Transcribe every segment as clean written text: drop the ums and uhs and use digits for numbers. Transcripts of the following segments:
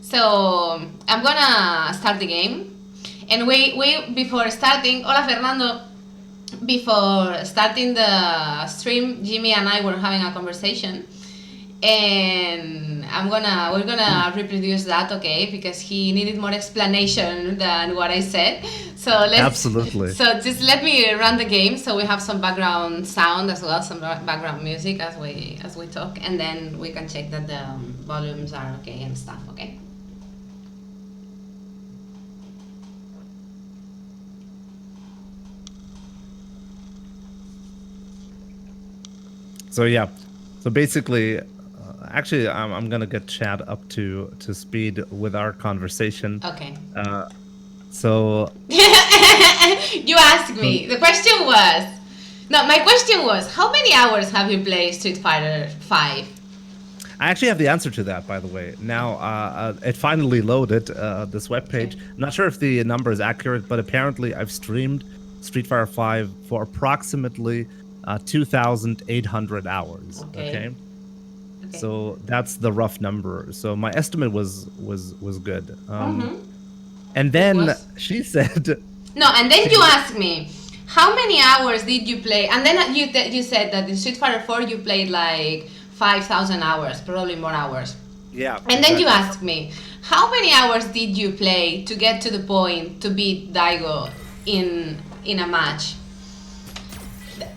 So I'm gonna start the game. And we before starting, hola Fernando. Before starting the stream, jimmY and I were having a conversation, and we're gonna reproduce that, okay? Because he needed more explanation than what I said. So Absolutely. so just let me run the game, so we have some background sound as well, some background music as we talk, and then we can check that the volumes are okay and stuff, okay? So yeah, so basically, actually, I'm gonna get chat up to speed with our conversation. Okay. So You asked me. The question was, no, my question was, how many hours have you played Street Fighter 5? I actually have the answer to that, by the way. Now, it finally loaded this webpage. Okay. I'm not sure if the number is accurate, but apparently I've streamed Street Fighter 5 for approximately 2,800 hours. Okay. So that's the rough number. So my estimate was good. And then she said, no, and then you asked me, how many hours did you play? And then you said that in Street Fighter 4 you played like 5,000 hours, probably more hours. Yeah. And then you asked me, how many hours did you play to get to the point to beat Daigo in a match?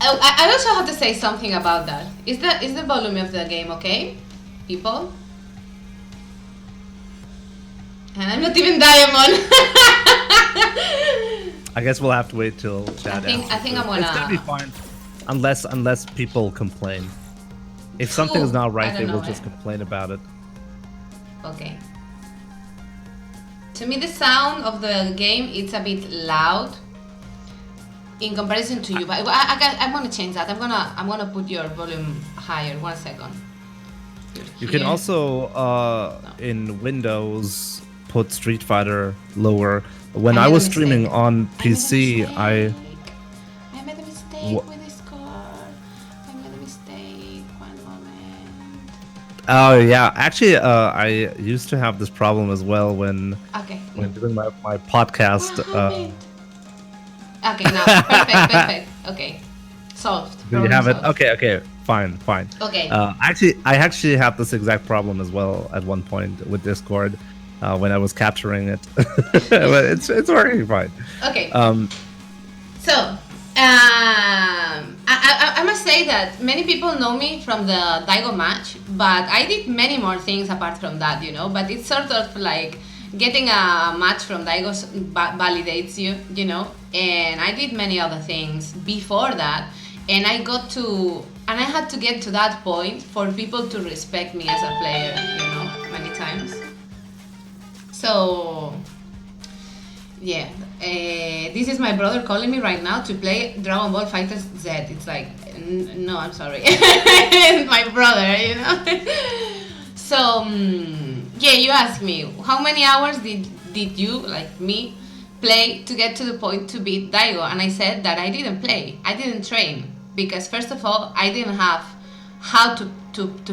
I also have to say something about that. Is the volume of the game okay, people? And I'm not even Diamond. I guess we'll have to wait till chat. I think I'm gonna. It's gonna be fine, unless people complain. If something is not right, they will just complain about it. Okay. To me, the sound of the game it's a bit loud in comparison to you, but I'm gonna change that. I'm gonna put your volume higher. 1 second. You can also in Windows put Street Fighter lower. When I was streaming on PC, I made a mistake with this card. I made a mistake. 1 moment. Oh yeah, actually, I used to have this problem as well when doing my podcast. Okay, now perfect. Okay, solved. Do you have it? Okay, fine. Okay. I actually had this exact problem as well at one point with Discord when I was capturing it, but it's working fine. Okay. So, I must say that many people know me from the Daigo match, but I did many more things apart from that, you know. But it's sort of like getting a match from Daigo validates you, you know. And I did many other things before that, and I had to get to that point for people to respect me as a player, you know, many times. So, yeah, this is my brother calling me right now to play Dragon Ball FighterZ. It's like, no, I'm sorry. It's my brother, you know. So, yeah, you asked me, how many hours did you, like me, play to get to the point to beat Daigo? And I said that I didn't play. I didn't train. Because first of all, I didn't have how to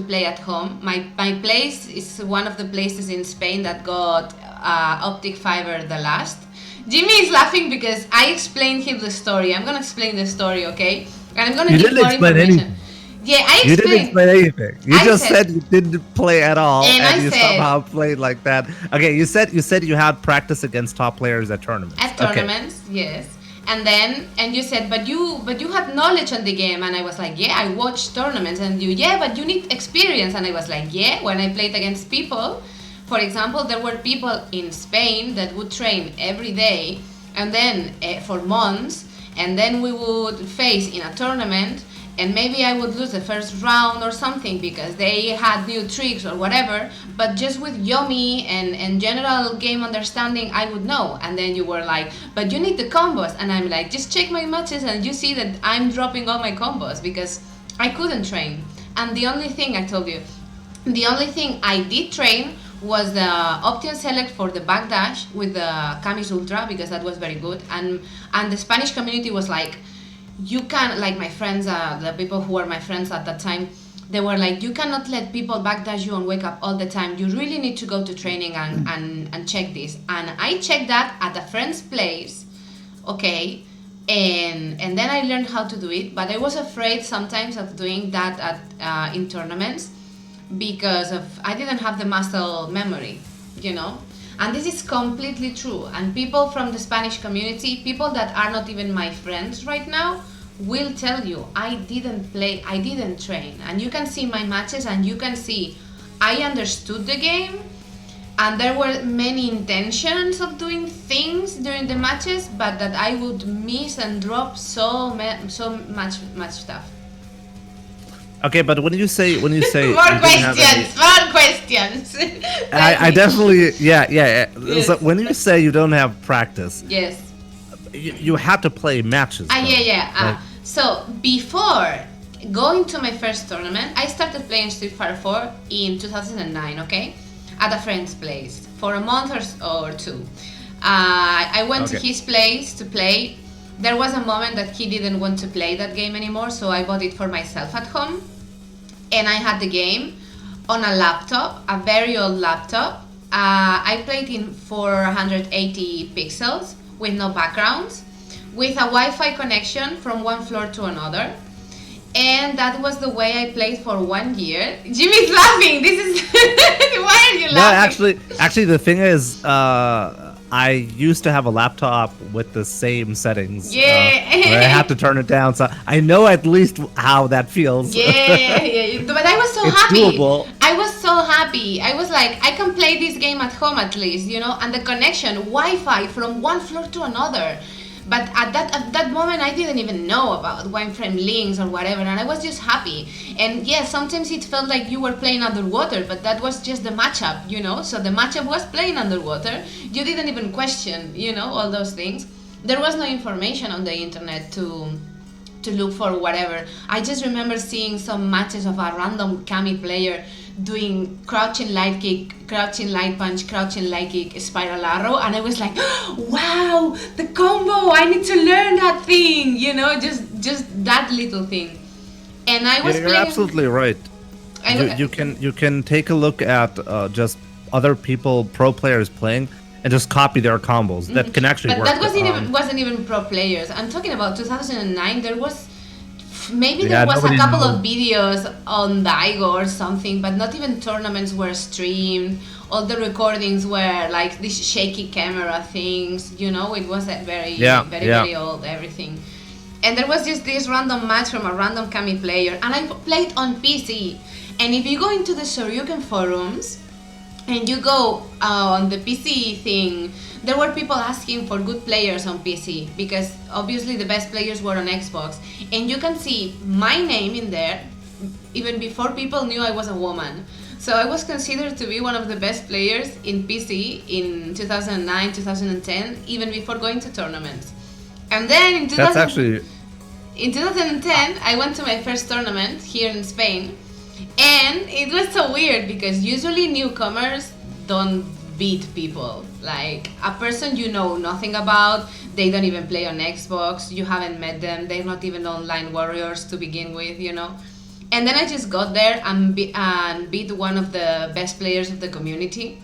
play at home. My place is one of the places in Spain that got optic fiber the last. jimmY is laughing because I explained him the story. I'm gonna explain the story, okay? And I'm gonna give more information. Yeah, I explained. You didn't explain anything. You just said you didn't play at all, and you somehow played like that. Okay, you said you had practice against top players at tournaments. At tournaments, yes. And you said, but you had knowledge on the game, and I was like, yeah, I watched tournaments, and but you need experience, and I was like, yeah, when I played against people, for example, there were people in Spain that would train every day, and then for months, and then we would face in a tournament, and maybe I would lose the first round or something because they had new tricks or whatever, but just with Yomi and general game understanding, I would know. And then you were like, but you need the combos. And I'm like, just check my matches and you see that I'm dropping all my combos because I couldn't train. And the only thing I told you, the only thing I did train was the option select for the backdash with the Camis Ultra because that was very good. And the Spanish community was like, you can, like my friends, the people who were my friends at that time, they were like, you cannot let people backdash you and wake up all the time. You really need to go to training and check this. And I checked that at a friend's place, okay, and then I learned how to do it. But I was afraid sometimes of doing that at in tournaments because I didn't have the muscle memory, you know. And this is completely true. And people from the Spanish community, people that are not even my friends right now, will tell you, I didn't play, I didn't train. And you can see my matches and you can see I understood the game and there were many intentions of doing things during the matches, but that I would miss and drop so much stuff. Okay, but when you say more questions. I definitely yeah. Yes. So when you say you don't have practice, yes, you had to play matches. So before going to my first tournament, I started playing Street Fighter 4 in 2009. Okay, at a friend's place for a month or two. I went to his place to play. There was a moment that he didn't want to play that game anymore, so I bought it for myself at home. And I had the game on a laptop, a very old laptop. I played in 480 pixels with no backgrounds, with a Wi-Fi connection from one floor to another. And that was the way I played for 1 year. Jimmy's laughing. This is why are you laughing? No, actually, the thing is, I used to have a laptop with the same settings. Yeah. Where I had to turn it down, so I know at least how that feels. Yeah. But I was so it's happy. Doable. I was so happy. I was like, I can play this game at home at least, you know, and the connection, Wi-Fi from one floor to another. But at that moment, I didn't even know about one-frame links or whatever, and I was just happy. And yes, sometimes it felt like you were playing underwater, but that was just the matchup, you know? So the matchup was playing underwater. You didn't even question, you know, all those things. There was no information on the internet to look for whatever. I just remember seeing some matches of a random Kami player doing crouching light kick, crouching light punch, crouching light kick, spiral arrow, and I was like, wow, the combo, I need to learn that thing, you know, just that little thing. And I was you're absolutely right. You can take a look at just other people, pro players playing, and just copy their combos. That can actually work. But that wasn't even pro players. I'm talking about 2009. There was there was a couple of videos on Daigo or something, but not even tournaments were streamed. All the recordings were like these shaky camera things, you know. It was very old, everything. And there was just this random match from a random Kami player, and I played on PC. And if you go into the Shoryuken forums and you go on the PC thing, there were people asking for good players on PC because obviously the best players were on Xbox. And you can see my name in there even before people knew I was a woman. So I was considered to be one of the best players in PC in 2009, 2010, even before going to tournaments. And then in 2010, I went to my first tournament here in Spain. And it was so weird because usually newcomers don't beat people. Like a person you know nothing about, they don't even play on Xbox, you haven't met them, they're not even online warriors to begin with, you know. And then I just got there and beat one of the best players of the community.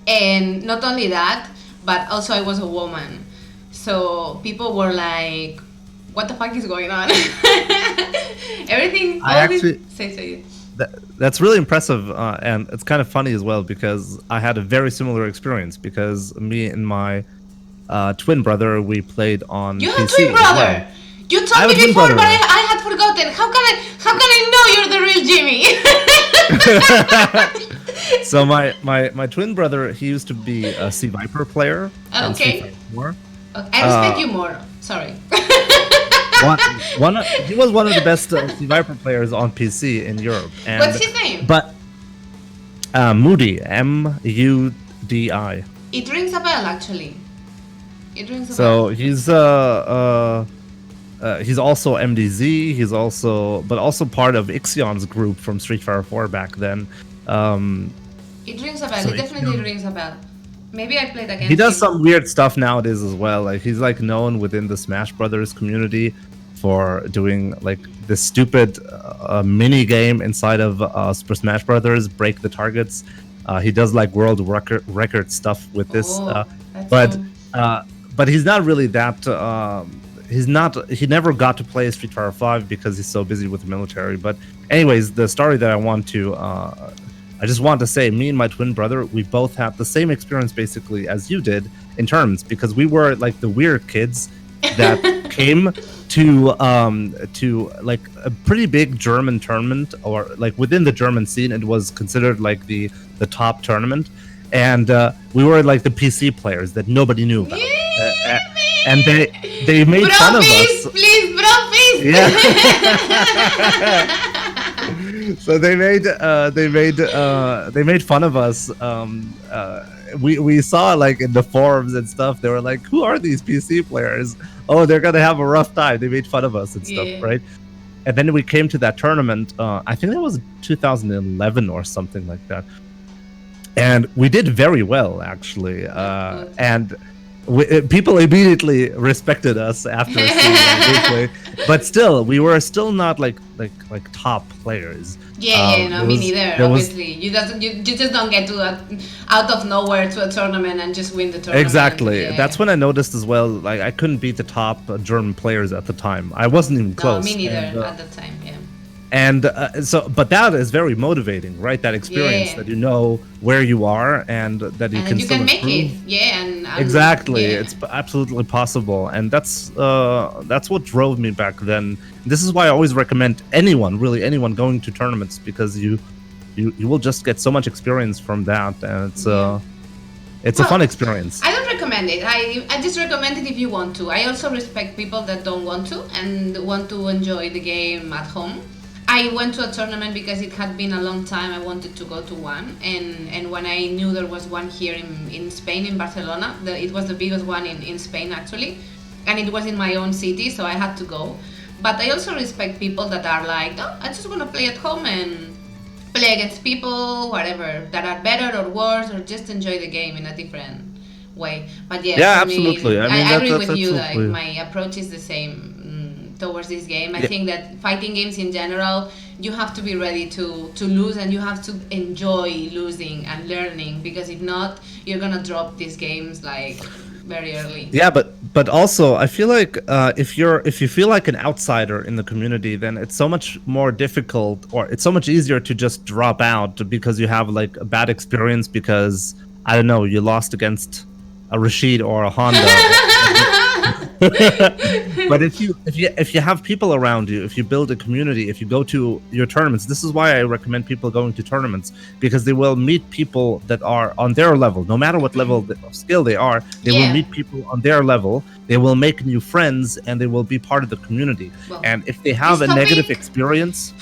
And not only that, but also I was a woman. So people were like, what the fuck is going on? Everything. That's really impressive, and it's kind of funny as well because I had a very similar experience because me and my twin brother, we played on You PC had twin brother? Well. You told me before, but I had forgotten. How can I know you're the real Jimmy? So my twin brother, he used to be a Sea Viper player. Okay. I respect you more. Sorry. He was one of the best Sea Viper players on PC in Europe. And, what's his name? But Moody, M-U-D-I. It rings a bell, actually. It rings a bell. So he's also MDZ. He's also part of Ixion's group from Street Fighter 4 back then. It rings a bell. So it definitely rings a bell. Maybe I played against He does some weird stuff nowadays as well. Like he's like known within the Smash Brothers community for doing like this stupid mini game inside of Super Smash Brothers, break the targets. He does like world record stuff with this, but he's not really that. He never got to play Street Fighter 5 because he's so busy with the military. But anyways, the story that I just want to say, me and my twin brother, we both had the same experience basically as you did in terms, because we were like the weird kids that came to like a pretty big German tournament, or like within the German scene, it was considered like the top tournament, and we were like the PC players that nobody knew about, and they made fun of us. Please, bro, please. Yeah. So they made fun of us. We saw like in the forums and stuff, they were like, who are these PC players? Oh, they're gonna have a rough time. They made fun of us and stuff, right? And then we came to that tournament, I think that was 2011 or something like that, and we did very well actually, and people immediately respected us after seeing that gameplay, but still, we were still not like top players. No, me neither. Obviously, you just don't get to out of nowhere to a tournament and just win the tournament. Exactly. That's when I noticed as well. Like I couldn't beat the top German players at the time. I wasn't even close. No, me neither at the time. Yeah. And but that is very motivating, right? That experience that you know where you are and that you can make it. Exactly, it's absolutely possible, and that's what drove me back then. This is why I always recommend anyone going to tournaments, because you will just get so much experience from that, and it's a fun experience. I don't recommend it. I just recommend it if you want to. I also respect people that don't want to and want to enjoy the game at home. I went to a tournament because it had been a long time I wanted to go to one, and when I knew there was one here in Spain, in Barcelona, it was the biggest one in Spain actually, and it was in my own city, so I had to go. But I also respect people that are like, oh, I just want to play at home and play against people, whatever, that are better or worse, or just enjoy the game in a different way. But absolutely. I agree with you, like my approach is the same towards this game. I think that fighting games in general, you have to be ready to lose, and you have to enjoy losing and learning, because if not, you're gonna drop these games like very early. Yeah, but also I feel like if you feel like an outsider in the community, then it's so much more difficult, or it's so much easier to just drop out because you have like a bad experience because, I don't know, you lost against a Rashid or a Honda. But if you have people around you, if you build a community, if you go to your tournaments, this is why I recommend people going to tournaments, because they will meet people that are on their level, no matter what level of skill they are. They will meet people on their level. They will make new friends, and they will be part of the community. Well, and if they have a negative experience,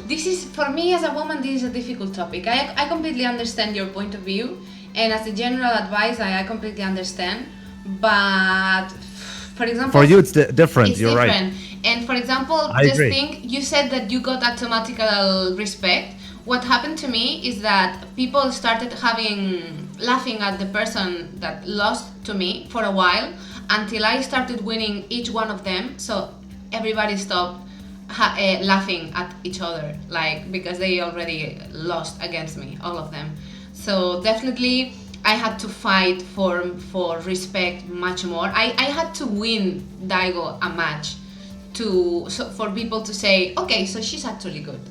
this is, for me as a woman, this is a difficult topic. I completely understand your point of view, and as a general advice, I completely understand. But for example, for you it's different. You're right. And for example, thing you said that you got automatical respect. What happened to me is that people started laughing at the person that lost to me for a while, until I started winning each one of them. So everybody stopped laughing at each other, like, because they already lost against me, all of them. So definitely I had to fight for respect much more. I had to win Daigo a match for people to say, okay, so she's actually good.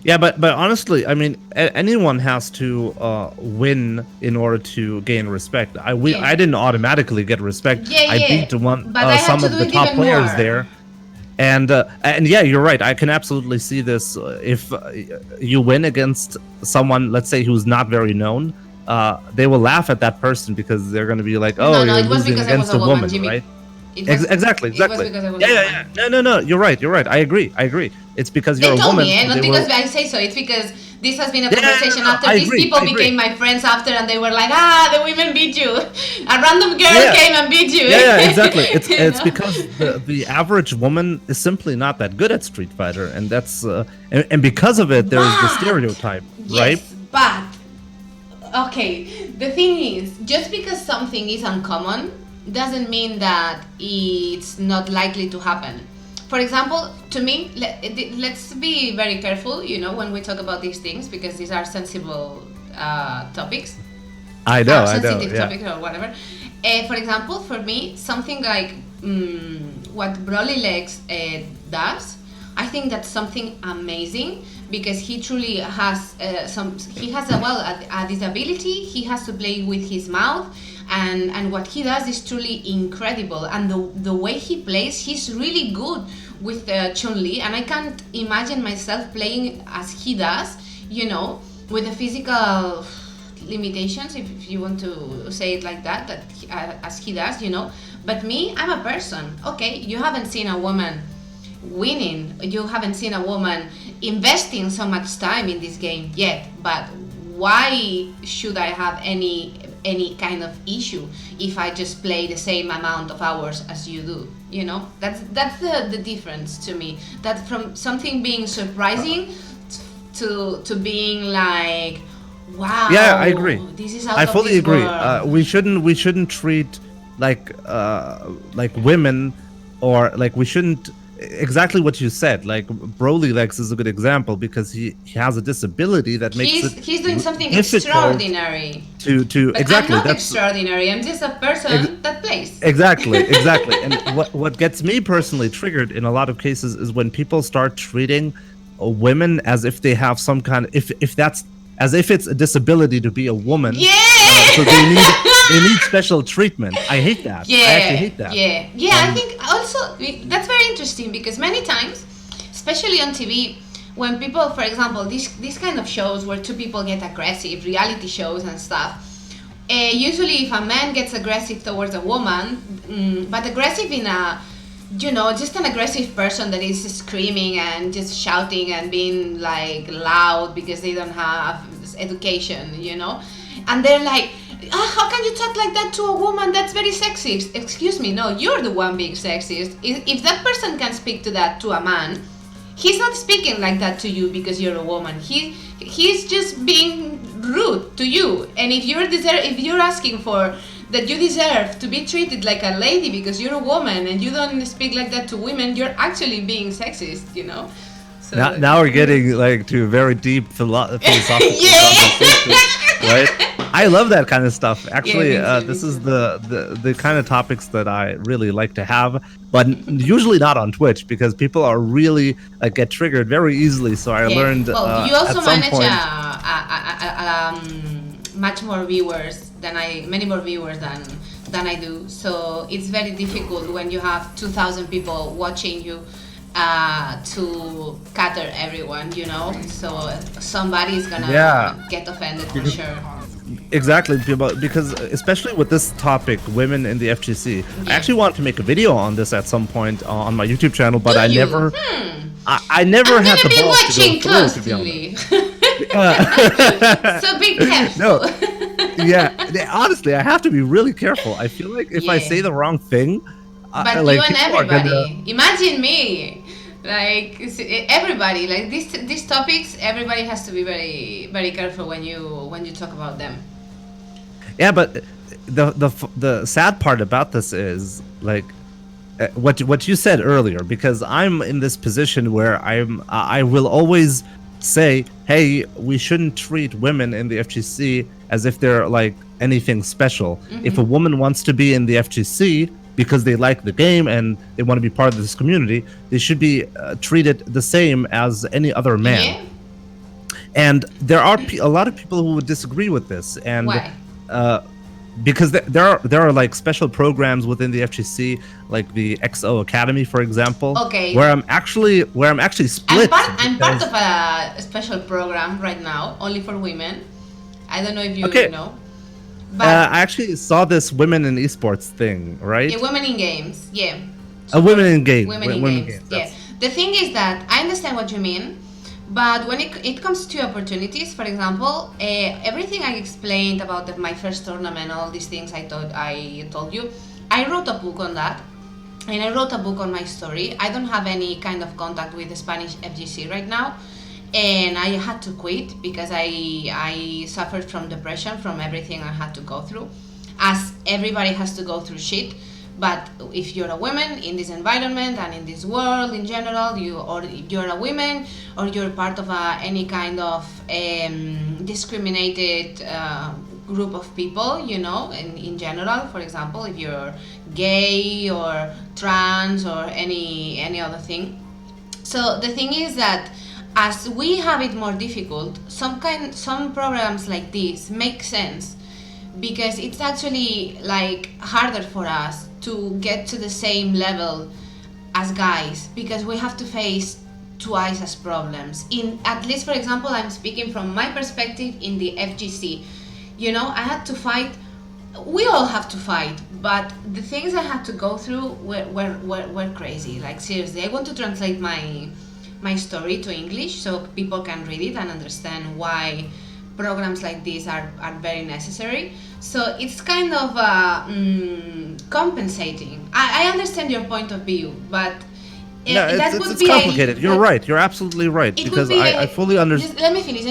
Yeah, but honestly, I mean, anyone has to win in order to gain respect. I didn't automatically get respect. I beat some of the top players there. And yeah, you're right. I can absolutely see this. If you win against someone, let's say, who's not very known, they will laugh at that person because they're going to be like, "Oh, you're losing against a woman, right?" Exactly. Yeah. No. You're right. I agree. It's because you're a woman. They told me, not because I say so. It's because this has been a conversation after these people became my friends after, and they were like, the women beat you. A random girl came and beat you. Yeah, exactly. It's because the average woman is simply not that good at Street Fighter, and that's and because of it, there's the stereotype, right? But okay, the thing is, just because something is uncommon doesn't mean that it's not likely to happen. for example, to me, let's be very careful, when we talk about these things, because these are sensible topics. I know, sensitive yeah. topics or whatever. For example, for me, something like what Broly Legs does, I think that's something amazing, because he truly has a disability. He has to play with his mouth, and what he does is truly incredible. And the way he plays, he's really good with Chun-Li, and I can't imagine myself playing as he does, with the physical limitations, if you want to say it like that as he does, But me, I'm a person. Okay, you haven't seen a woman winning, you haven't seen a woman investing so much time in this game yet, but why should I have any kind of issue if I just play the same amount of hours as you do? That's the difference to me, that from something being surprising to being like, wow, yeah, I agree. This is out I of fully this agree. world. We shouldn't treat like women, or like we shouldn't, exactly what you said. Like Broly Legs is a good example, because he has a disability that makes he's doing something difficult extraordinary. To But exactly. I'm not That's extraordinary. I'm just a person that plays. exactly. And what gets me personally triggered in a lot of cases is when people start treating women as if they have some kind of, if that's as if it's a disability to be a woman. Yeah. So they need special treatment. I hate that. Yeah. I actually hate that. Yeah. I think also that's very interesting, because many times, especially on TV, when people, for example, these kind of shows where two people get aggressive, reality shows and stuff, usually if a man gets aggressive towards a woman, but aggressive in a, just an aggressive person that is screaming and just shouting and being like loud because they don't have education, and they're like, how can you talk like that to a woman? That's very sexist. Excuse me, no, you're the one being sexist. If that person can speak to that to a man, he's not speaking like that to you because you're a woman. He's just being rude to you. And if you're asking for that, you deserve to be treated like a lady because you're a woman and you don't speak like that to women, you're actually being sexist, So Now we're getting like to very deep philosophical conversation, right? I love that kind of stuff. Actually, this is the kind of topics that I really like to have, but usually not on Twitch, because people are really get triggered very easily. So I learned. Well, you also at some manage point, much more viewers many more viewers than I do. So it's very difficult when you have 2,000 people watching you to cater everyone, So somebody's gonna get offended for sure. Exactly, because especially with this topic, women in the FGC, I actually want to make a video on this at some point on my YouTube channel, but I never had the balls to go through, to be honest. So be careful. No, honestly, I have to be really careful. I feel like if I say the wrong thing, but like, you and everybody, imagine me. Like everybody, like these topics, everybody has to be very, very careful when you talk about them. Yeah, but the sad part about this is like what you said earlier, because I'm in this position where I will always say, hey, we shouldn't treat women in the FGC as if they're like anything special. Mm-hmm. If a woman wants to be in the FGC because they like the game and they want to be part of this community, they should be treated the same as any other man. Yeah. And there are a lot of people who would disagree with this. And why? Because there are like special programs within the FGC, like the XO Academy, for example. Okay. Where I'm actually split. I'm part of a special program right now, only for women. I don't know if you know. But I actually saw this women in esports thing, right? Yeah, women in games. Yeah. Women in games. Women in games. Yeah. The thing is that I understand what you mean, but when it comes to opportunities, for example, everything I explained about my first tournament, all these things I told you, I wrote a book on that, and I wrote a book on my story. I don't have any kind of contact with the Spanish FGC right now. And I had to quit because I suffered from depression from everything I had to go through, as everybody has to go through shit. But if you're a woman in this environment and in this world in general, or if you're a woman, or you're part of any kind of discriminated group of people, in general, for example, if you're gay or trans or any other thing. So the thing is that as we have it more difficult, some programs like this make sense, because it's actually like harder for us to get to the same level as guys, because we have to face twice as problems. At least, for example, I'm speaking from my perspective in the FGC. I had to fight. We all have to fight, but the things I had to go through were crazy. Like, seriously, I want to translate my story to English so people can read it and understand why programs like this are very necessary. So it's kind of compensating. I understand your point of view, but no, it's complicated. You're right. You're absolutely right, because I fully understand. Let me finish.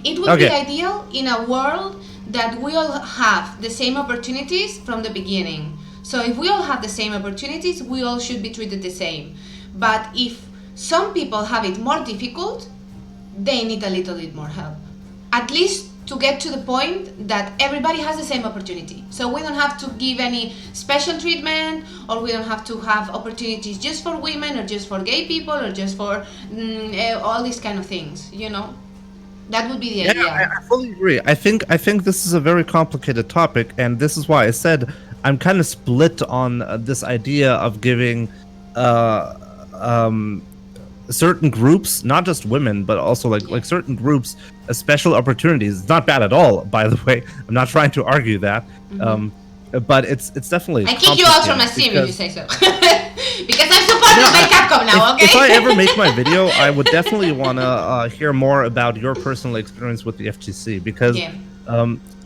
It would be ideal in a world that we all have the same opportunities from the beginning. So if we all have the same opportunities, we all should be treated the same. But if some people have it more difficult, they need a little bit more help. At least to get to the point that everybody has the same opportunity. So we don't have to give any special treatment, or we don't have to have opportunities just for women, or just for gay people, or just for all these kind of things, That would be the idea. I fully agree. I think this is a very complicated topic, and this is why I said I'm kind of split on this idea of giving certain groups, not just women, but also like certain groups, special opportunities. It's not bad at all, by the way. I'm not trying to argue that, but it's definitely. I kick you out from my stream if you say so, because I'm supported by Capcom now. Okay. If I ever make my video, I would definitely want to hear more about your personal experience with the FGC, because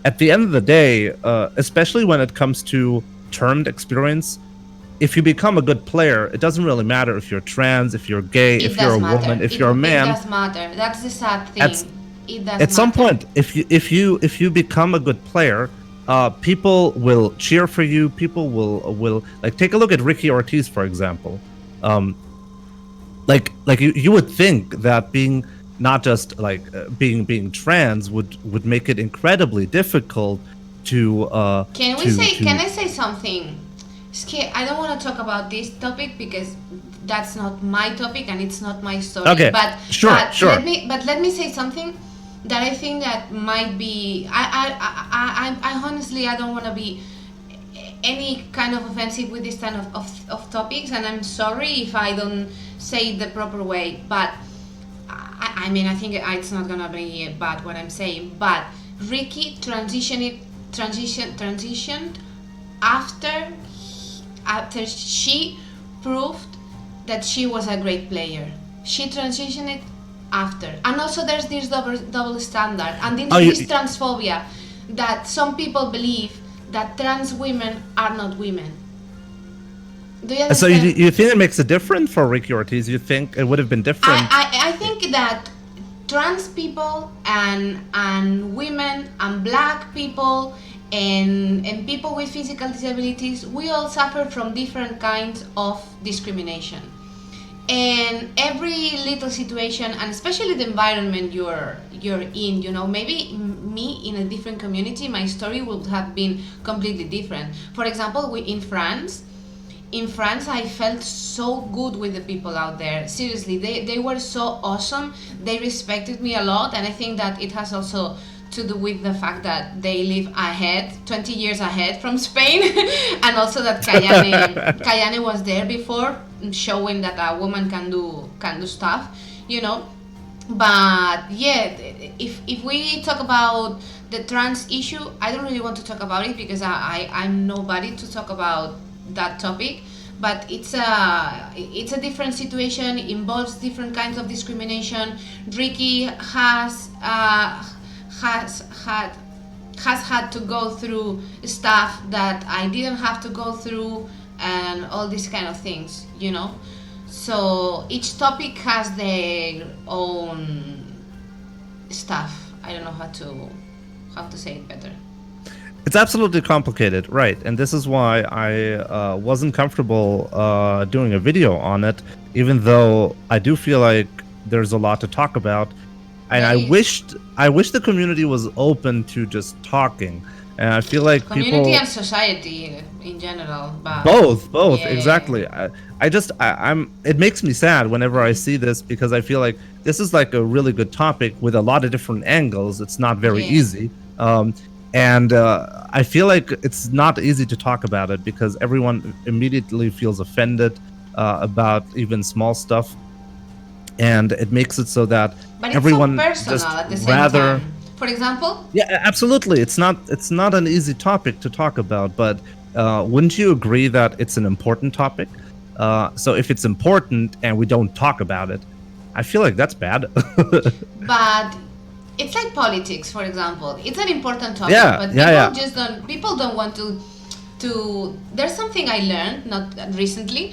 at the end of the day, especially when it comes to termed experience, if you become a good player, it doesn't really matter if you're trans, if you're gay, if you're a woman, if you're a man. It does matter. That's the sad thing. At some point, if you become a good player, people will cheer for you. People will like, take a look at Ricky Ortiz, for example. Like you would think that being not just like being trans would make it incredibly difficult to. Can I say something? I don't want to talk about this topic because that's not my topic and it's not my story. Okay. But sure. Let me say something that I think that might be. I honestly, I don't want to be any kind of offensive with this kind of topics, and I'm sorry if I don't say it the proper way. But I mean, I think it's not gonna be bad what I'm saying. But Ricky transitioned after she proved that she was a great player. She transitioned it after. And also there's this double standard, and there's this transphobia that some people believe that trans women are not women. Do you understand? So you think it makes a difference for Ricky Ortiz? You think it would have been different? I think that trans people and women and black people and people with physical disabilities, we all suffer from different kinds of discrimination. And every little situation, and especially the environment you're in, maybe me in a different community, my story would have been completely different. For example, in France, I felt so good with the people out there. Seriously, they were so awesome. They respected me a lot, and I think that it has also to do with the fact that they live 20 years ahead from Spain, and also that Kayane was there before, showing that a woman can do stuff, But yeah, if we talk about the trans issue, I don't really want to talk about it because I'm nobody to talk about that topic. But it's a different situation, involves different kinds of discrimination. Ricky has had to go through stuff that I didn't have to go through, and all these kind of things, So each topic has their own stuff. I don't know how to say it better. It's absolutely complicated, right? And this is why I wasn't comfortable doing a video on it, even though I do feel like there's a lot to talk about. And I wish the community was open to just talking. And I feel like community and society in general, but both, exactly. I'm. It makes me sad whenever I see this, because I feel like this is like a really good topic with a lot of different angles. It's not very easy. And I feel like it's not easy to talk about it because everyone immediately feels offended about even small stuff, and it makes it so that but everyone it's so personal just at the same rather. time. For example? Yeah, absolutely. It's not an easy topic to talk about, but wouldn't you agree that it's an important topic? So if it's important and we don't talk about it, I feel like that's bad. But it's like politics, for example. It's an important topic, but people don't want to. There's something I learned recently.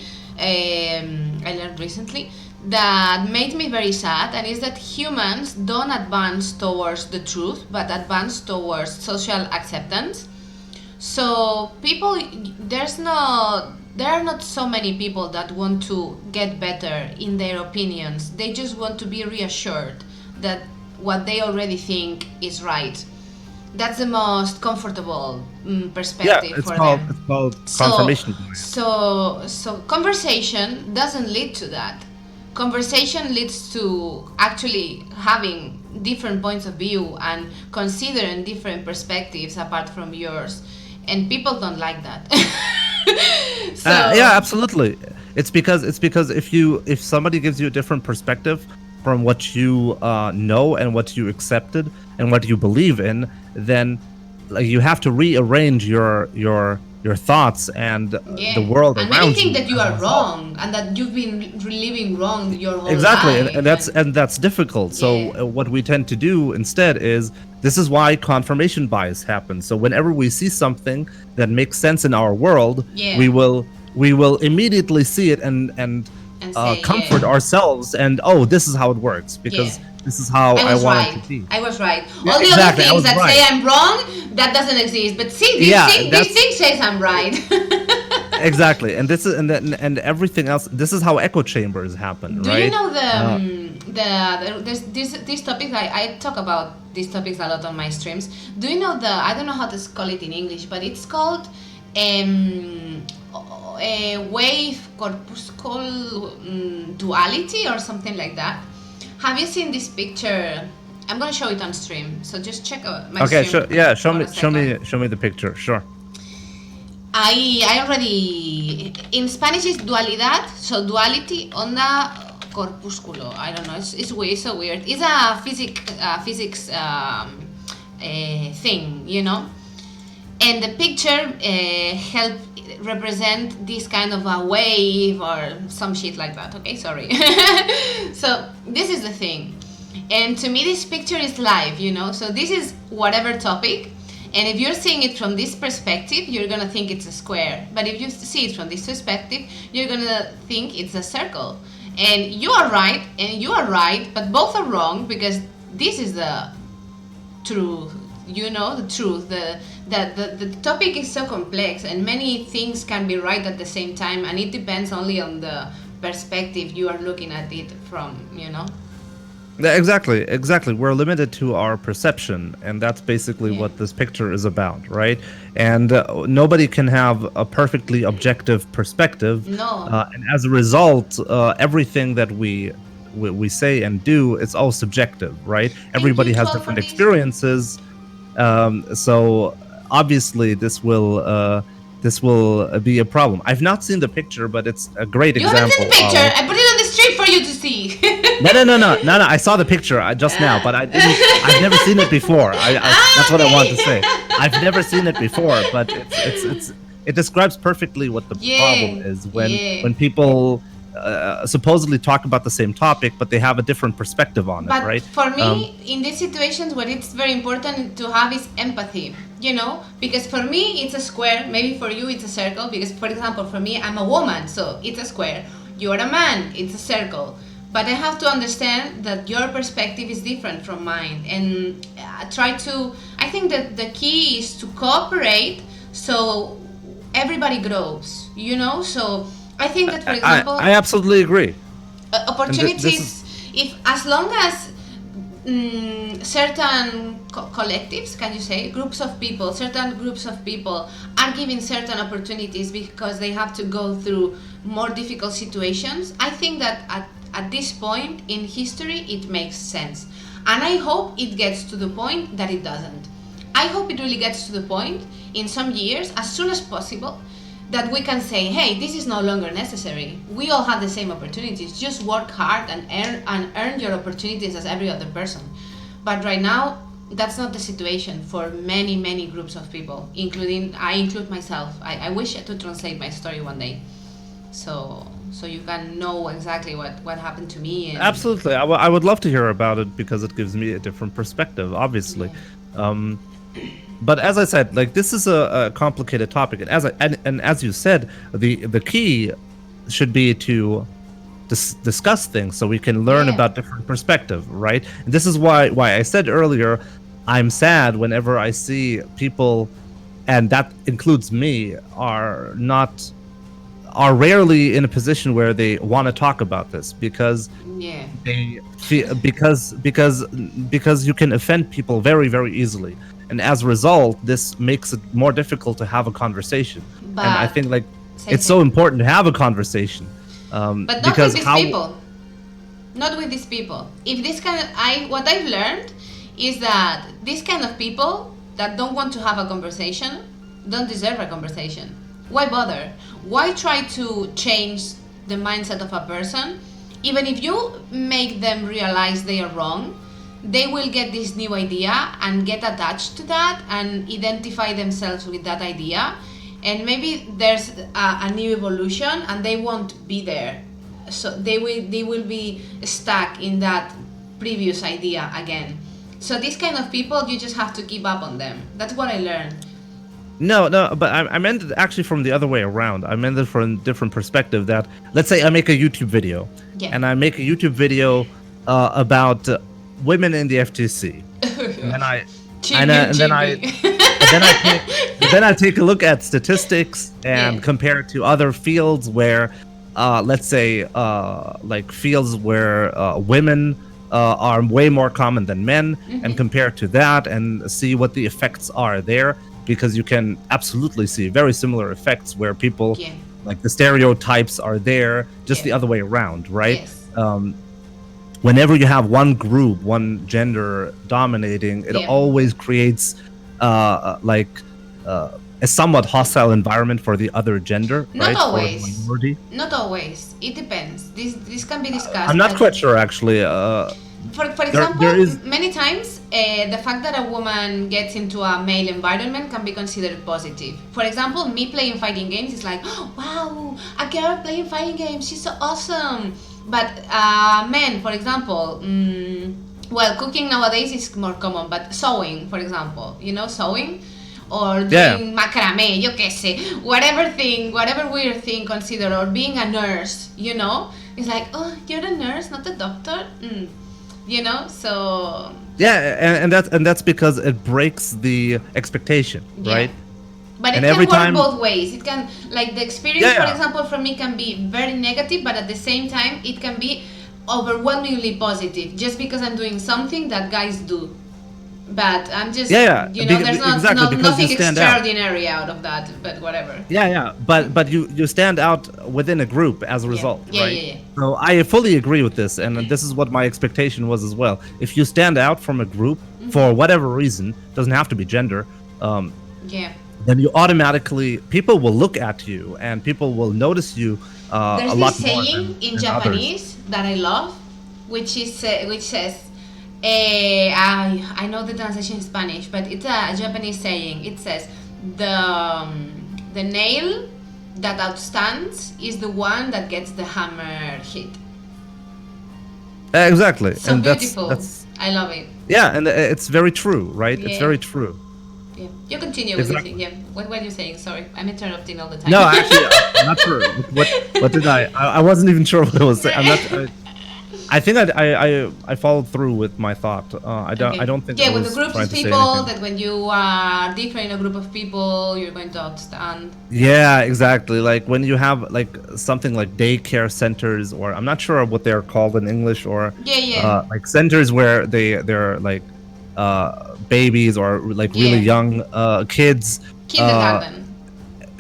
That made me very sad, and is that humans don't advance towards the truth, but advance towards social acceptance. So there are not so many people that want to get better in their opinions. They just want to be reassured that what they already think is right. That's the most comfortable perspective for them. It's called confirmation bias. So conversation doesn't lead to that. Conversation leads to actually having different points of view and considering different perspectives apart from yours, and people don't like that. Yeah, absolutely. It's because if somebody gives you a different perspective from what you know and what you accepted and what you believe in, then like you have to rearrange your thoughts and the world around you. And many think that you are wrong and that you've been living wrong your whole life. Exactly, and that's difficult. So what we tend to do instead is, this is why confirmation bias happens. So whenever we see something that makes sense in our world, we will immediately see it and say, comfort ourselves and this is how it works, because this is how I want it to be. I was right. All the other things that say I'm wrong, that doesn't exist. But see, this thing says I'm right. Exactly, and this is and everything else. This is how echo chambers happen, right? Do you know there's these topics? I talk about these topics a lot on my streams. Do you know I don't know how to call it in English, but it's called a wave corpuscle duality or something like that. Have you seen this picture? I'm gonna show it on stream, so just check out my stream. Okay, show me the picture. Sure. I already, in Spanish is dualidad, so duality, onda, corpúsculo. I don't know. It's weird. So weird. It's a physics thing, you know. And the picture help represent this kind of a wave or some shit like that. Okay, sorry. So this is the thing, and to me this picture is live, you know. So this is whatever topic, and if you're seeing it from this perspective, you're gonna think it's a square. But if you see it from this perspective, you're gonna think it's a circle. And you are right, and you are right, but both are wrong, because this is the truth. You know, the truth. The topic is so complex, and many things can be right at the same time, and it depends only on the perspective you are looking at it from, you know. Exactly. We're limited to our perception, and that's basically what this picture is about, right? And nobody can have a perfectly objective perspective. No. And as a result, everything that we say and do, it's all subjective, right? Everybody has different experiences. So obviously this will be a problem. I've not seen the picture, but it's a great example. You haven't seen the picture? I put it on the street for you to see. No. I saw the picture just now, but I've never seen it before. That's what I want to say. I've never seen it before, but it describes perfectly what the problem is when people supposedly talk about the same topic, but they have a different perspective on it, right? For me, in these situations, what it's very important to have is empathy, you know, because for me it's a square, maybe for you it's a circle, because for example for me I'm a woman, so it's a square. You are a man, it's a circle. but I have to understand that your perspective is different from mine, and I think that the key is to cooperate so everybody grows, so I think that, for example, I absolutely agree. Opportunities, if as long as certain collectives, can you say, certain groups of people are given certain opportunities because they have to go through more difficult situations, I think that at this point in history it makes sense. And I hope it gets to the point that it doesn't. I hope it really gets to the point in some years, as soon as possible, that we can say, hey, this is no longer necessary. We all have the same opportunities. Just work hard and earn your opportunities as every other person. But right now, that's not the situation for many, many groups of people, I include myself. I wish to translate my story one day, so you can know exactly what happened to me. Absolutely, I would love to hear about it because it gives me a different perspective, obviously. Yeah. But as I said, like, this is a complicated topic, and as you said, the key should be to discuss things so we can learn about different perspective, right? And this is why I said earlier, I'm sad whenever I see people, and that includes me, are rarely in a position where they want to talk about this because they feel, because you can offend people very, very easily. And as a result, this makes it more difficult to have a conversation. But and I think, like, it's so important to have a conversation. But not with these people. Not with these people. If this what I've learned is that these kind of people that don't want to have a conversation don't deserve a conversation. Why bother? Why try to change the mindset of a person? Even if you make them realize they are wrong, they will get this new idea and get attached to that and identify themselves with that idea, and maybe there's a new evolution and they won't be there, so they will be stuck in that previous idea again. So these kind of people, you just have to give up on them. That's what I learned. No, but I meant it actually from the other way around. I meant it from a different perspective. That, let's say I make a YouTube video, and I make a YouTube video about women in the FGC, and then I take a look at statistics and compare it to other fields where, let's say, like fields where women are way more common than men, and compare it to that and see what the effects are there, because you can absolutely see very similar effects where people, like, the stereotypes are there, just the other way around, right? Yes. Whenever you have one group, one gender dominating, it always creates a somewhat hostile environment for the other gender. Not right? always. Not always. It depends. This can be discussed. I'm not quite sure, actually. For example, many times the fact that a woman gets into a male environment can be considered positive. For example, me playing fighting games is like, oh, wow, a girl playing fighting games, she's so awesome. But men, for example, well, cooking nowadays is more common, but sewing, for example, sewing, or doing macrame, yo que sé, whatever weird thing considered, or being a nurse, it's like, oh, you're a nurse, not a doctor, so. Yeah, and that's because it breaks the expectation, right? But it can work both ways. It can, like, the experience, for example, for me can be very negative, but at the same time, it can be overwhelmingly positive, just because I'm doing something that guys do. But I'm just, there's nothing extraordinary out of that, but whatever. But you stand out within a group as a result, right? Yeah. So I fully agree with this, and this is what my expectation was as well. If you stand out from a group for whatever reason, doesn't have to be gender, then you automatically, people will look at you and people will notice you a lot more. There's this saying in Japanese that I love, which says, I know the translation in Spanish, but it's a Japanese saying. It says, the nail that outstands is the one that gets the hammer hit. Exactly. So and beautiful. That's I love it. Yeah, and it's very true, right? Yeah. It's very true. Yeah. You continue with it. Yeah. What were you saying? Sorry, I'm interrupting all the time. No, actually, I'm not sure. What did I wasn't even sure what I was saying. I think I followed through with my thought. I don't think I with was the groups trying of to say people, anything. that when you are different in a group of people, you're going to understand. Yeah, exactly. Like when you have like something like daycare centers, or I'm not sure what they're called in English, or like centers where they're like babies or like really young kids,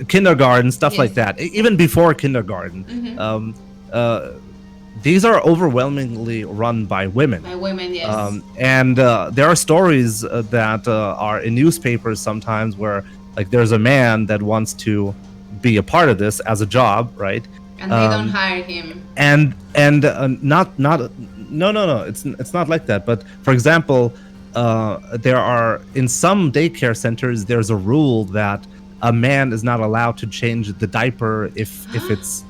kindergarten, stuff like that. Even before kindergarten, these are overwhelmingly run by women. By women, yes. And there are stories that are in newspapers sometimes where like there's a man that wants to be a part of this as a job, right? And they don't hire him. And not no, it's not like that. But for example, there are in some daycare centers there's a rule that a man is not allowed to change the diaper if it's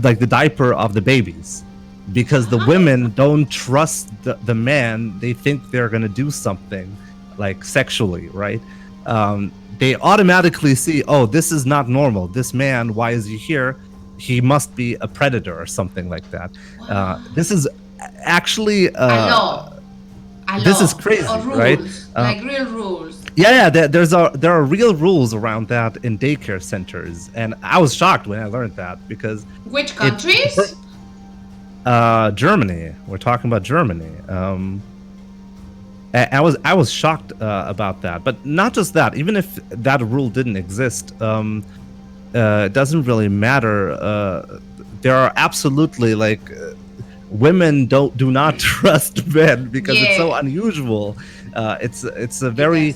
like the diaper of the babies, because the women don't trust the man. They think they're gonna do something like sexually, right? They automatically see, oh, this is not normal. This man, why is he here? He must be a predator or something like that. This is actually this is crazy, right? Like real rules. Yeah, there are real rules around that in daycare centers, and I was shocked when I learned that, because which countries? Germany. We're talking about Germany. I was shocked about that, but not just that. Even if that rule didn't exist, it doesn't really matter. There are absolutely like women do not trust men because it's so unusual. It's a very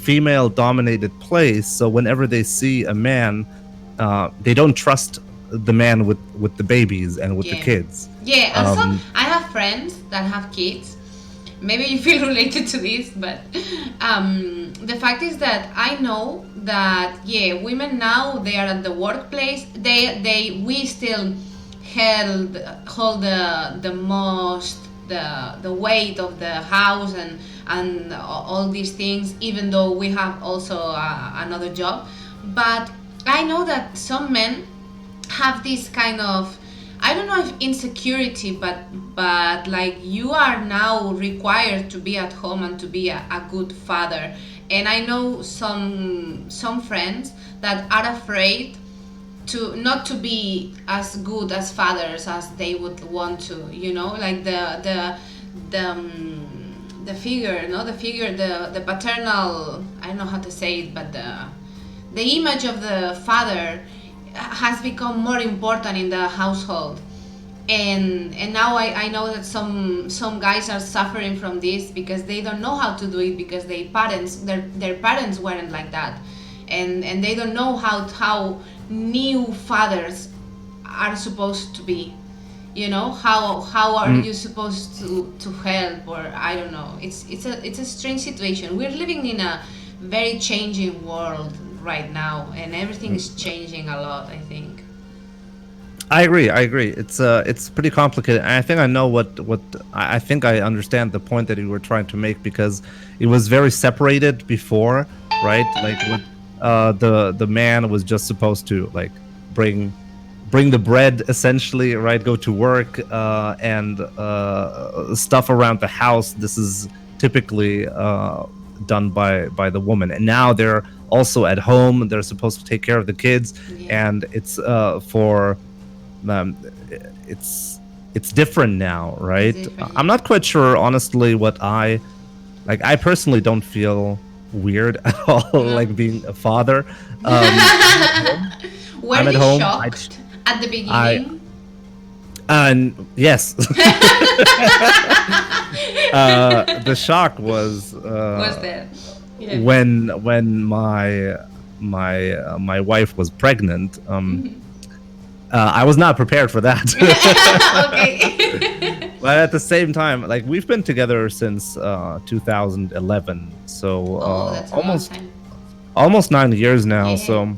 female-dominated place, so whenever they see a man, they don't trust the man with the babies and with the kids. Yeah, and I have friends that have kids. Maybe you feel related to this, but the fact is that I know that women now, they are at the workplace. We still hold the weight of the house and all these things, even though we have also another job. But I know that some men have this kind of, I don't know if insecurity, but like you are now required to be at home and to be a good father. And I know some friends that are afraid to not to be as good as fathers as they would want to, like the figure, the paternal, I don't know how to say it, but the image of the father has become more important in the household. And now I know that some guys are suffering from this because they don't know how to do it, because their parents weren't like that, and they don't know how new fathers are supposed to be. How are you supposed to help, or I don't know. It's a strange situation. We're living in a very changing world right now, and everything is changing a lot, I think. I agree. It's pretty complicated. And I think I know what I think I understand the point that you were trying to make, because it was very separated before, right? Like the man was just supposed to like bring the bread, essentially, right? Go to work and stuff around the house. This is typically done by the woman, and now they're also at home. They're supposed to take care of the kids, and it's it's different now, right? I'm not quite sure, honestly, what I personally don't feel weird at all, like being a father. Were I'm at you home. shocked at the beginning? Yes. The shock was there? Yeah. When my wife was pregnant. I was not prepared for that. Okay. But at the same time, like, we've been together since 2011, so that's almost 9 years now. Yeah. So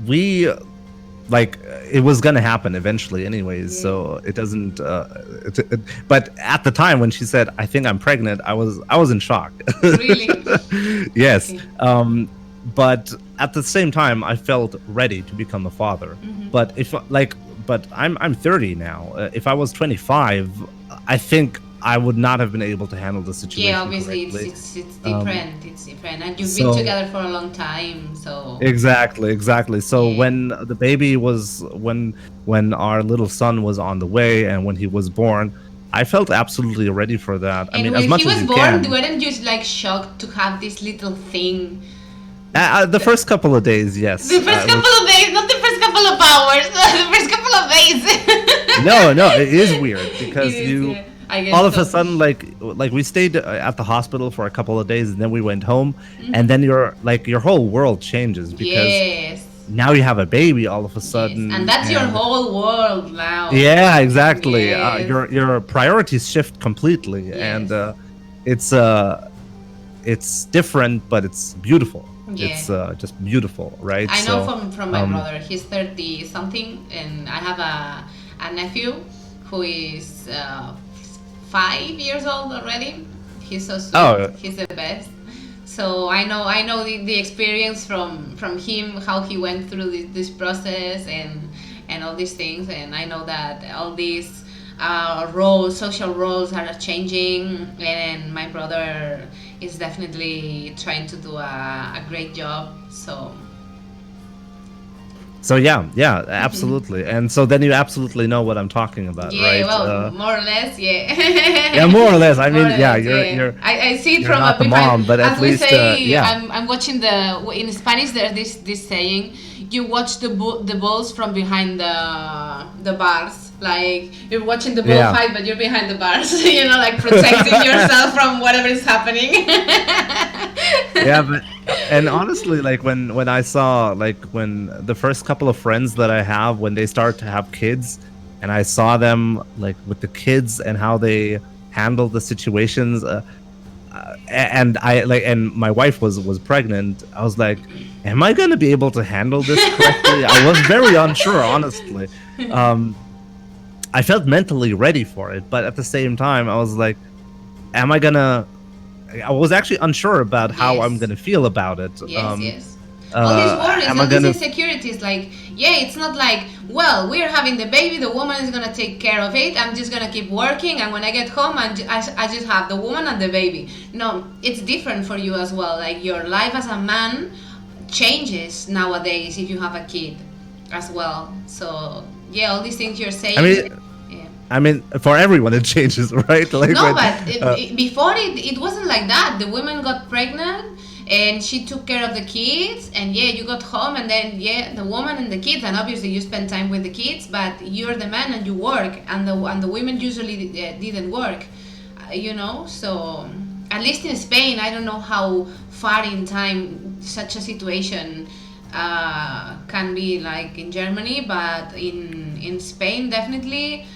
we like, it was gonna happen eventually anyways, so it doesn't but at the time when she said, I think I'm pregnant, I was in shock. Really? Yes. Okay. But at the same time, I felt ready to become a father. But but I'm 30 now. If I was 25, I think I would not have been able to handle the situation. Yeah, obviously correctly. it's different. It's different, and you've so- been together for a long time, so Exactly. So Yeah. when the baby was when our little son was on the way and when he was born, I felt absolutely ready for that. I And mean, when as much he was as you born, can. weren't you like shocked to have this little thing? The first couple of days, yes. The first couple of days, not the first couple of hours, the first couple of days. No, it is weird because It is, you yeah. I guess all of so. a sudden like we stayed at the hospital for a couple of days and then we went home and then your whole world changes because Yes. now you have a baby all of a Yes. sudden And that's your whole world now. yeah, exactly. Yes. Your priorities shift completely Yes. and it's different but it's beautiful. Yeah. It's just beautiful, right? I know So, from my brother, he's 30 something, and I have a nephew who is 5 years old already. He's so sweet. Oh. He's the best. So I know the experience from him, how he went through this process and all these things, and I know that all these social roles are changing, and my brother is definitely trying to do a great job. So yeah, absolutely. And so then you absolutely know what I'm talking about, Yeah, right? well, more or less, yeah. Yeah, more or less. I mean, More or yeah, less, you're I see it you're from not the behind. mom, but at As we least, say, yeah. I'm watching in Spanish. There's this saying: you watch the bulls from behind the bars. Like you're watching the bull Yeah. fight, but you're behind the bars. You know, like protecting yourself from whatever is happening. Yeah, but and honestly, like when I saw like when the first couple of friends that I have when they start to have kids, and I saw them like with the kids and how they handle the situations, and and my wife was pregnant. I was like, am I gonna be able to handle this correctly? I was very unsure, honestly. I felt mentally ready for it, but at the same time, I was like, am I gonna? I was actually unsure about how Yes. I'm gonna feel about it. Yes. All these worries, am all I these gonna? insecurities, like, yeah, it's not like, well, we're having the baby, the woman is gonna take care of it, I'm just gonna keep working, and when I get home, I just have the woman and the baby. No, it's different for you as well. Like, your life as a man changes nowadays if you have a kid as well. So, yeah, all these things you're saying. Yeah. I mean, for everyone it changes, right? Like No, when, but before it wasn't like that. The woman got pregnant and she took care of the kids, and yeah, you got home, and then yeah, the woman and the kids, and obviously you spend time with the kids, but you're the man and you work, and the women usually didn't work, you know. So at least in Spain, I don't know how far in time such a situation can be like in Germany, but in Spain definitely.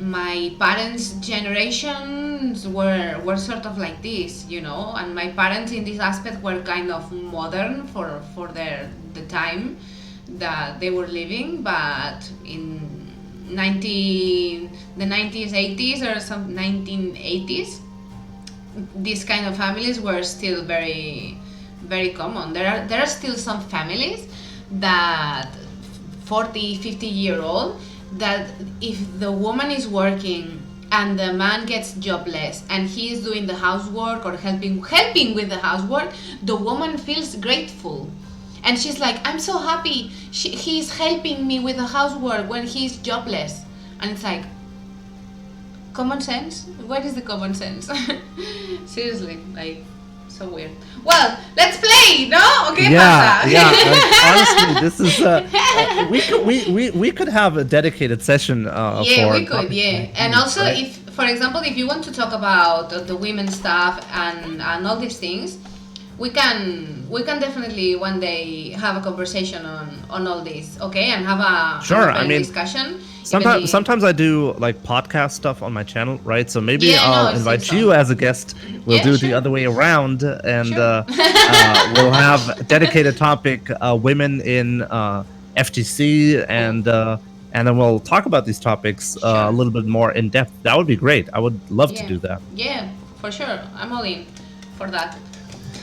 My parents' generations were sort of like this, you know, and my parents in this aspect were kind of modern for the time that they were living, but in the 90s, 80s, or some 1980s, these kind of families were still very, very common. There are still some families that 40, 50-year-old, that if the woman is working and the man gets jobless and he is doing the housework or helping with the housework, the woman feels grateful, and she's like, I'm so happy he's helping me with the housework when he's jobless. And it's like, common sense? What is the common sense? Seriously, like, so weird. Well, let's play, no? Okay, yeah, pasa. honestly, this is we could have a dedicated session. Yeah, for we could, yeah. And also, right? if, for example, if you want to talk about the women's stuff and all these things, we can definitely one day have a conversation on all this, okay? And have a Sure, an open I mean, discussion. Sometimes I do like podcast stuff on my channel, right? So maybe Yeah, no, I'll I invite think so. you as a guest. We'll Yeah, do sure. the other way around, and Sure. we'll have a dedicated topic: women in FGC, and then we'll talk about these topics a little bit more in depth. That would be great. I would love to do that. Yeah, for sure. I'm all in for that.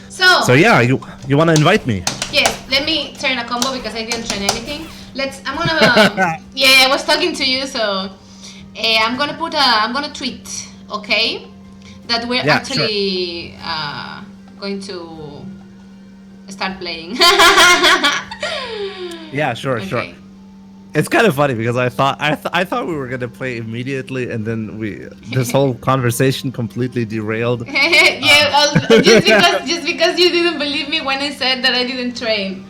So yeah, you want to invite me? yes, let me turn a combo because I didn't turn anything. I'm gonna. Yeah, I was talking to you, so I'm gonna tweet, okay? That we're actually going to start playing. Yeah, sure, sure. It's kind of funny because I thought we were gonna play immediately, and then this whole conversation completely derailed. Yeah, just because you didn't believe me when I said that I didn't train.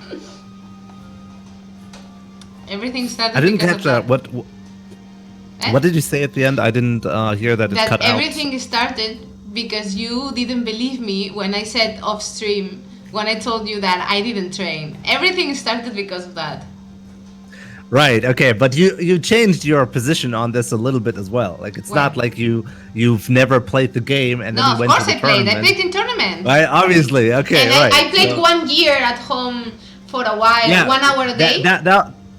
Everything started. I didn't catch that. What did you say at the end? I didn't hear that. It cut out. Everything started because you didn't believe me when I said off stream, when I told you that I didn't train. Everything started because of that. Right. Okay. But you changed your position on this a little bit as well. Like it's not like you've never played the game and then you went to the tournament. I played in tournaments. Right. Obviously. Okay. And right. I played 1 year at home for a while. Yeah, 1 hour a day.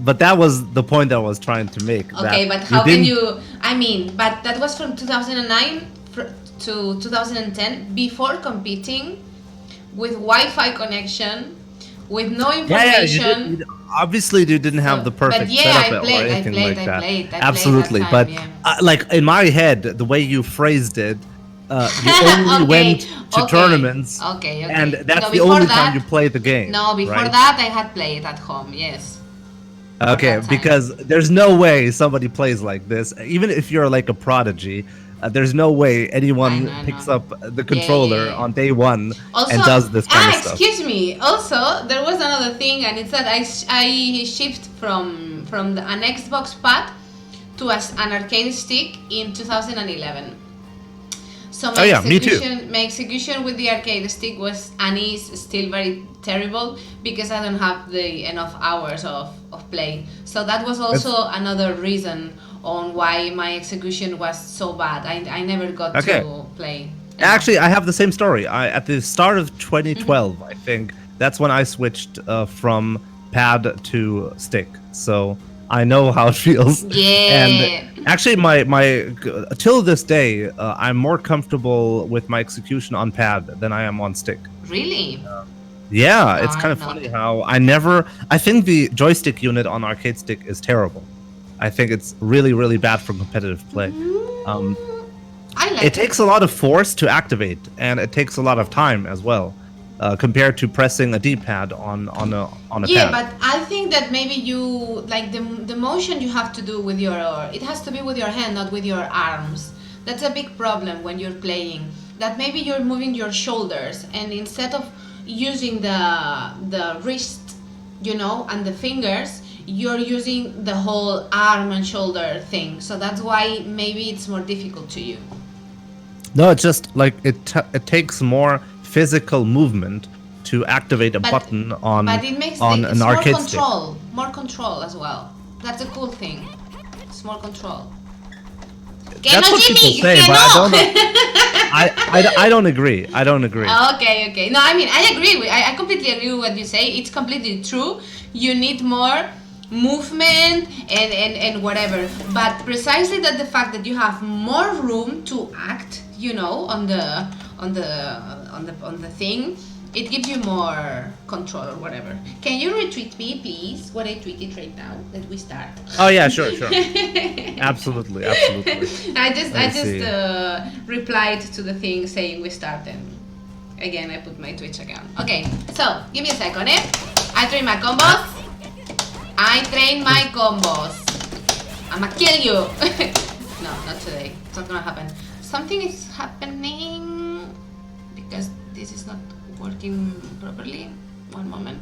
But that was the point that I was trying to make. Okay. But how can you? I mean, but that was from 2009 to 2010 before competing with Wi-Fi connection, with no information. Obviously, you didn't have the perfect setup or anything like that. Absolutely, but like in my head, the way you phrased it, you only went to tournaments, and that's the only time you play the game. No, before that, I had played at home. Yes. Okay, because there's no way somebody plays like this, even if you're like a prodigy. There's no way anyone picks up the controller on day one and does this kind of stuff. Excuse me. Also, there was another thing, and it's that I shipped from an Xbox pad to an arcade stick in 2011. So my execution with the arcade stick was and is still very terrible because I don't have enough hours of play. So that was also another reason on why my execution was so bad. I never got to play. Actually, I have the same story. At the start of 2012, I think, that's when I switched from pad to stick. So I know how it feels. Yeah. And actually, till this day, I'm more comfortable with my execution on pad than I am on stick. Really? Yeah, it's kind of funny how I think the joystick unit on arcade stick is terrible. I think it's really, really bad for competitive play. It takes a lot of force to activate, and it takes a lot of time as well, compared to pressing a D-pad on a pad. Yeah, but I think that maybe you like the motion you have to do with it has to be with your hand, not with your arms. That's a big problem when you're playing. That maybe you're moving your shoulders, and instead of using the wrist, and the fingers, you're using the whole arm and shoulder thing. So that's why maybe it's more difficult to you. No, it's just like it takes more physical movement to activate a button on an arcade stick. More control as well. That's a cool thing. It's more control. That's what people say, but I don't agree. I don't agree. Okay. No, I mean, I agree. I completely agree with what you say. It's completely true. You need more movement and whatever, but precisely that the fact that you have more room to act, on the thing, it gives you more control or whatever. Can you retweet me, please? What I tweeted right now that we start. Oh yeah, sure. absolutely. I just replied to the thing saying we start, and again I put my Twitch account. Okay, so give me a second, I train my combos. I'ma kill you. No, not today. It's not gonna happen. Something is happening because this is not working properly. One moment.